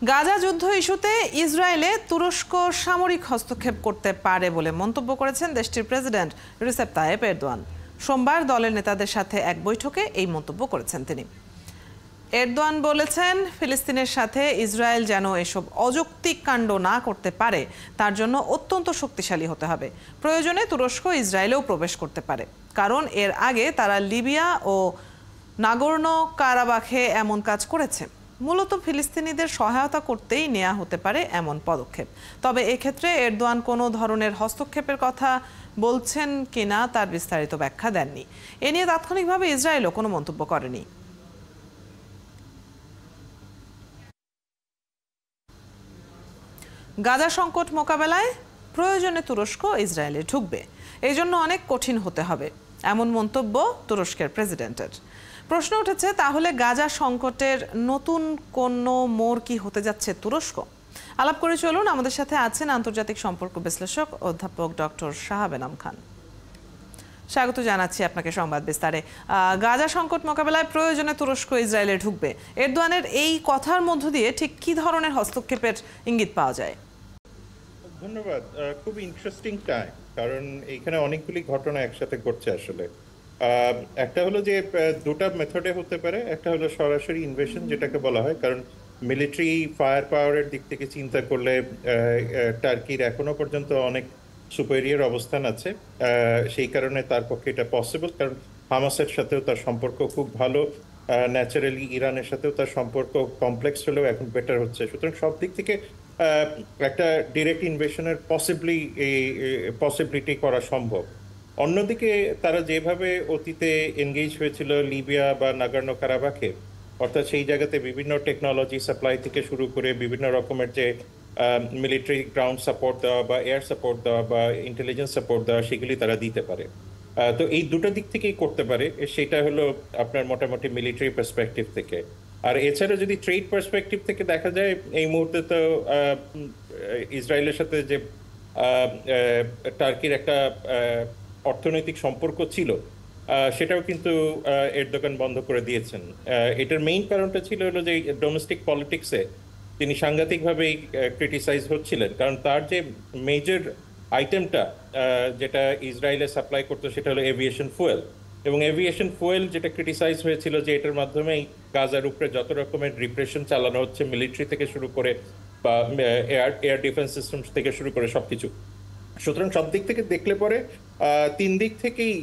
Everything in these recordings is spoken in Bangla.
গাজা যুদ্ধ ইস্যুতে ইসরায়েলে তুরস্ক সামরিক হস্তক্ষেপ করতে পারে বলে মন্তব্য করেছেন দেশটির প্রেসিডেন্ট রিসেপ তাইয়েপ এরদোয়ান। সোমবার দলের নেতাদের সাথে এক বৈঠকে এই মন্তব্য করেছেন তিনি। এরদোয়ান বলেছেন, ফিলিস্তিনের সাথে ইসরায়েল যেন এসব অযৌক্তিক কাণ্ড না করতে পারে তার জন্য অত্যন্ত শক্তিশালী হতে হবে। প্রয়োজনে তুরস্ক ইসরায়েলেও প্রবেশ করতে পারে, কারণ এর আগে তারা লিবিয়া ও নাগোর্নো কারাবাখে এমন কাজ করেছে। মূলত ফিলিস্তিনিদের সহায়তা করতেই নেওয়া হতে পারে এমন পদক্ষেপ। তবে এক্ষেত্রে এরদোয়ান কোনো ধরনের হস্তক্ষেপের কথা বলছেন কিনা তার বিস্তারিত ব্যাখ্যা দেননি। এ নিয়ে তাৎক্ষণিকভাবে ইসরায়েলও কোনো মন্তব্য করেনি। গাজা সংকট মোকাবেলায় প্রয়োজনে তুরস্ক ইসরায়েলে ঢুকবে, এই জন্য অনেক কঠিন হতে হবে, এমন মন্তব্য তুরস্কের প্রেসিডেন্টের। প্রশ্ন উঠেছে, তাহলে গাজা সংকটের নতুন কোনো মোড় কি হতে যাচ্ছে তুরস্ক? আলাপ করে চলুন, আমাদের সাথে আছেন আন্তর্জাতিক সম্পর্ক বিশ্লেষক অধ্যাপক ডক্টর শাহাব এনাম খান। স্বাগত জানাচ্ছি আপনাকে সংবাদ বিস্তারে। গাজা সংকট মোকাবেলায় প্রয়োজনে তুরস্ক ইসরায়েলে ঢুকবে, এরদোয়ানের এই কথার মধ্য দিয়ে ঠিক কি ধরনের হস্তক্ষেপের ইঙ্গিত পাওয়া যায়? ধন্যবাদ। খুব ইন্টারেস্টিং টাইম, কারণ এইখানে অনেকগুলি ঘটনা একসাথে ঘটছে। আসলে একটা হলো যে দুটা মেথডে হতে পারে। একটা হলো সরাসরি ইনভেশন, যেটাকে বলা হয়, কারণ মিলিটারি ফায়ার পাওয়ারের দিক থেকে চিন্তা করলে টার্কির এখনো পর্যন্ত অনেক সুপেরিয়র অবস্থান আছে। সেই কারণে তার পক্ষে এটা পসিবল, কারণ হামাসের সাথেও তার সম্পর্ক খুব ভালো। ন্যাচারালি ইরানের সাথেও তার সম্পর্ক কমপ্লেক্স হলেও এখন বেটার হচ্ছে। সুতরাং সব দিক থেকে একটা ডিরেক্ট ইনভেশনের পসিবিলিটি করা সম্ভব। অন্যদিকে তারা যেভাবে অতীতে এনগেজ হয়েছিল লিবিয়া বা নাগোর্নো কারাবাখে, অর্থাৎ সেই জায়গাতে বিভিন্ন টেকনোলজি সাপ্লাই থেকে শুরু করে বিভিন্ন রকমের যে মিলিটারি গ্রাউন্ড সাপোর্ট দেওয়া বা এয়ার সাপোর্ট দেওয়া বা ইন্টেলিজেন্স সাপোর্ট দেওয়া, সেগুলি তারা দিতে পারে। তো এই দুটো দিক থেকেই করতে পারে। সেটা হলো আপনার মোটামুটি মিলিটারি পার্সপেক্টিভ থেকে। আর এছাড়া যদি ট্রেড পার্সপেক্টিভ থেকে দেখা যায়, এই মুহূর্তে তো ইসরায়েলের সাথে যে টার্কির একটা অর্থনৈতিক সম্পর্ক ছিল, সেটাও কিন্তু এরদোগান বন্ধ করে দিয়েছেন। এটার মেইন কারণটা ছিল হলো যে ডোমেস্টিক পলিটিক্সে তিনি সাংঘাতিকভাবেই ক্রিটিসাইজ হচ্ছিলেন, কারণ তার যে মেজর আইটেমটা যেটা ইসরায়েলে সাপ্লাই করতো সেটা হলো এভিয়েশন ফুয়েল। এবং এভিয়েশন ফুয়েল যেটা ক্রিটিসাইজ হয়েছিল যে এটার মাধ্যমেই গাজার উপরে যত রকমের রিপ্রেশন চালানো হচ্ছে, মিলিটারি থেকে শুরু করে বা এয়ার ডিফেন্স সিস্টেম থেকে শুরু করে সবকিছু। সুতরাং সব দিক থেকে দেখলে পরে তিন দিক থেকেই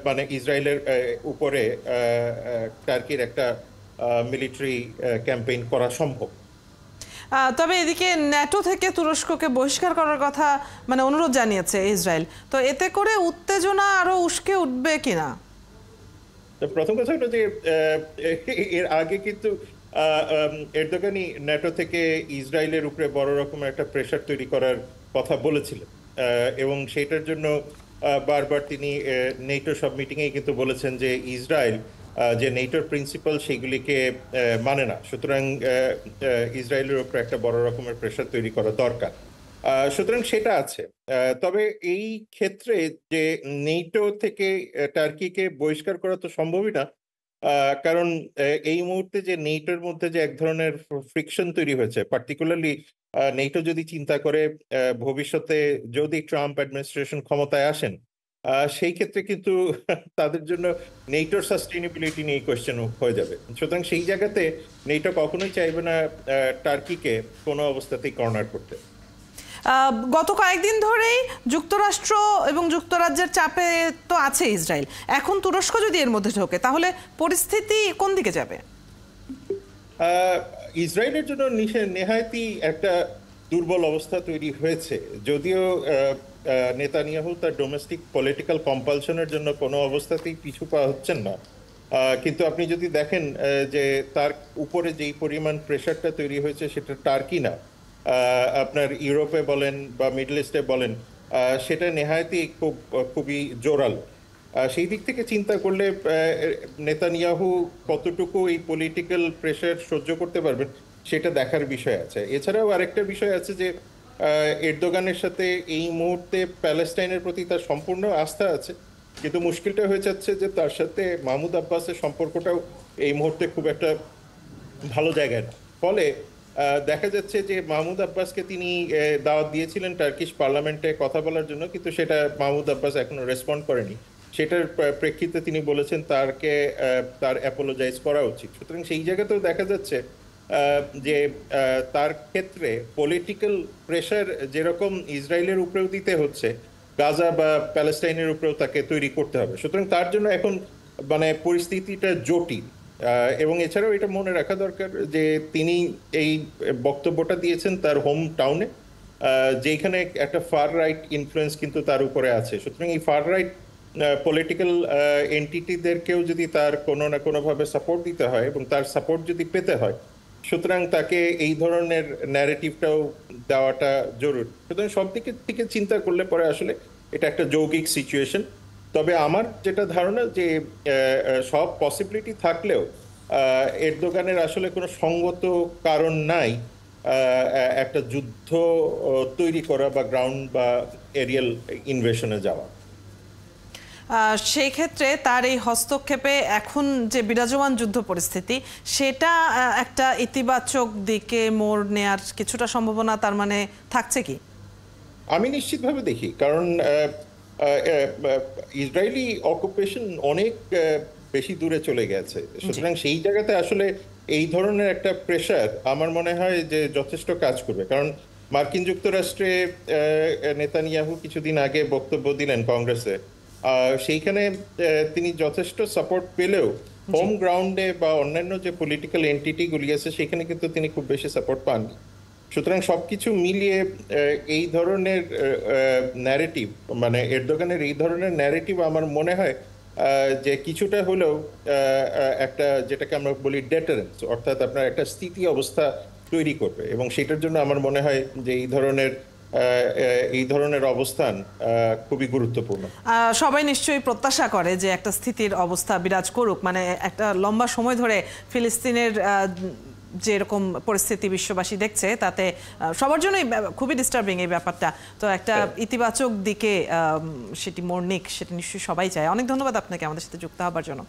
মানে ইসরায়েলের উপরে টার্কির একটা মিলিটারি ক্যাম্পেইন করা সম্ভব। তবে এদিকে ন্যাটো থেকে তুরস্ককে বহিষ্কার করার কথা অনুরোধ জানিয়েছে ইসরায়েল। তো এতে করে উত্তেজনা আরো উস্কে উঠবে কিনা? প্রথম কথা হলো যে এর আগে কিন্তু এরদোগানই ন্যাটো থেকে ইসরায়েলের উপরে বড় রকমের একটা প্রেশার তৈরি করার কথা বলেছিলেন, এবং সেটার জন্য বারবার তিনি নেটো সব মিটিংয়েই কিন্তু বলেছেন যে ইসরায়েল যে নেটোর প্রিন্সিপাল সেগুলিকে মানে না। সুতরাং ইসরায়েলের উপরে একটা বড় রকমের প্রেশার তৈরি করা দরকার। সুতরাং সেটা আছে। তবে এই ক্ষেত্রে যে নেটো থেকে টার্কিকে বহিষ্কার করা তো সম্ভবই না, কারণ এই মুহূর্তে যে নেটোর মধ্যে যে এক ধরনের ফ্রিকশন তৈরি হয়েছে, পার্টিকুলারলি নেটো যদি চিন্তা করে ভবিষ্যতে যদি ট্রাম্প অ্যাডমিনিস্ট্রেশন ক্ষমতায় আসেন, সেই ক্ষেত্রে কিন্তু তাদের জন্য নেটোর সাস্টেইনেবিলিটি নিয়ে কোয়েশ্চেন হয়ে যাবে। সুতরাং সেই জায়গাতে নেটো কখনোই চাইবে না টার্কিকে কোনো অবস্থাতেই কর্নার করতে। গত কয়েকদিন ধরেই যুক্তরাষ্ট্র এবং যুক্তরাজ্যের চাপে তো আছে ইসরায়েল। এখন তুরস্ক যদি এর মধ্যে ঢোকে, তাহলে পরিস্থিতি কোন দিকে যাবে? ইসরায়েলের জন্য নেহায়েতই একটা দুর্বল অবস্থা তৈরি হয়েছে। যদিও নেতানিয়াহু তার ডোমেস্টিক পলিটিক্যাল কম্পালশনের জন্য কোনো অবস্থাতেই পিছু পা হচ্ছেন না, কিন্তু আপনি যদি দেখেন যে তার উপরে যেই পরিমাণ প্রেশারটা তৈরি হয়েছে, সেটা টার্কি না, আপনার ইউরোপে বলেন বা মিডল ইস্টে বলেন, সেটা নেহায়েতই খুবই জোরালো। সেই দিক থেকে চিন্তা করলে নেতানিয়াহু কতটুকু এই পলিটিক্যাল প্রেশার সহ্য করতে পারবেন সেটা দেখার বিষয় আছে। এছাড়াও আরেকটা বিষয় আছে যে এরদোগানের সাথে এই মুহূর্তে প্যালেস্টাইনের প্রতি তার সম্পূর্ণ আস্থা আছে, কিন্তু মুশকিলটা হয়ে যাচ্ছে যে তার সাথে মাহমুদ আব্বাসের সম্পর্কটাও এই মুহূর্তে খুব একটা ভালো জায়গায় না। ফলে দেখা যাচ্ছে যে মাহমুদ আব্বাসকে তিনি দাওয়াত দিয়েছিলেন টার্কিশ পার্লামেন্টে কথা বলার জন্য, কিন্তু সেটা মাহমুদ আব্বাস এখনো রেসপন্ড করেনি। সেটার প্রেক্ষিতে তিনি বলেছেন তার অ্যাপোলোজাইজ করা উচিত। সুতরাং সেই জায়গাতেও দেখা যাচ্ছে যে তার ক্ষেত্রে পলিটিক্যাল প্রেশার যেরকম ইসরায়েলের উপরেও দিতে হচ্ছে, গাজা বা প্যালেস্টাইনের উপরেও তাকে তৈরি করতে হবে। সুতরাং তার জন্য এখন মানে পরিস্থিতিটা জটিল। এবং এছাড়াও এটা মনে রাখা দরকার যে তিনি এই বক্তব্যটা দিয়েছেন তার হোম টাউনে, যেখানে একটা ফার রাইট ইনফ্লুয়েন্স কিন্তু তার উপরে আছে। সুতরাং এই ফার রাইট পলিটিক্যাল এন্টিটিদেরকেও যদি তার কোনো না কোনোভাবে সাপোর্ট দিতে হয় এবং তার সাপোর্ট যদি পেতে হয়, সুতরাং তাকে এই ধরনের ন্যারেটিভটাও দেওয়াটা জরুরি। সুতরাং সব দিকে থেকে চিন্তা করলে পরে আসলে এটা একটা যৌগিক সিচুয়েশন। তবে আমার যেটা ধারণা যে সব পসিবিলিটি থাকলেও এরদোগানের আসলে কোনো সঙ্গত কারণ নাই একটা যুদ্ধ তৈরি করা বা গ্রাউন্ড বা এরিয়াল ইনভেশনে যাওয়া। সেই ক্ষেত্রে তার এই হস্তক্ষেপে এখন যে বিরাজমান যুদ্ধ পরিস্থিতি, সেটা একটা ইতিবাচক দিকে মোড় নেয়ার কিছুটা সম্ভাবনা তার মানে থাকছে কি? আমি নিশ্চিতভাবে দেখি, কারণ ইসরায়েলি অকুপেশন অনেক বেশি দূরে চলে গেছে। সুতরাং সেই জায়গাতে আসলে এই ধরনের একটা প্রেশার আমার মনে হয় যে যথেষ্ট কাজ করবে। কারণ মার্কিন যুক্তরাষ্ট্রে নেতানিয়াহু কিছুদিন আগে বক্তব্য দিলেন কংগ্রেসে, সেইখানে তিনি যথেষ্ট সাপোর্ট পেলেও হোম গ্রাউন্ডে বা অন্যান্য যে পলিটিক্যাল এন্টিটিগুলি আছে সেখানে কিন্তু তিনি খুব বেশি সাপোর্ট পাননি। সুতরাং সবকিছু মিলিয়ে এই ধরনের ন্যারেটিভ, মানে এরদোগানের এই ধরনের ন্যারেটিভ আমার মনে হয় যে কিছুটা হলেও একটা, যেটাকে আমরা বলি ডেটারেন্স, অর্থাৎ আপনার একটা স্থিতি অবস্থা তৈরি করবে। এবং সেটার জন্য আমার মনে হয় যে এই ধরনের অবস্থান খুবই গুরুত্বপূর্ণ। সবাই নিশ্চয়ই প্রত্যাশা করে যে একটা স্থিতির অবস্থা বিরাজ করুক, মানে একটা লম্বা সময় ধরে ফিলিস্তিনের যে এরকম পরিস্থিতি বিশ্ববাসী দেখছে, তাতে সবার জন্যই খুবই ডিস্টার্বিং এই ব্যাপারটা। তো একটা ইতিবাচক দিকে সেটি মোড় নিক, সেটা নিশ্চয়ই সবাই চায়। অনেক ধন্যবাদ আপনাকে আমাদের সাথে যুক্ত হবার জন্য।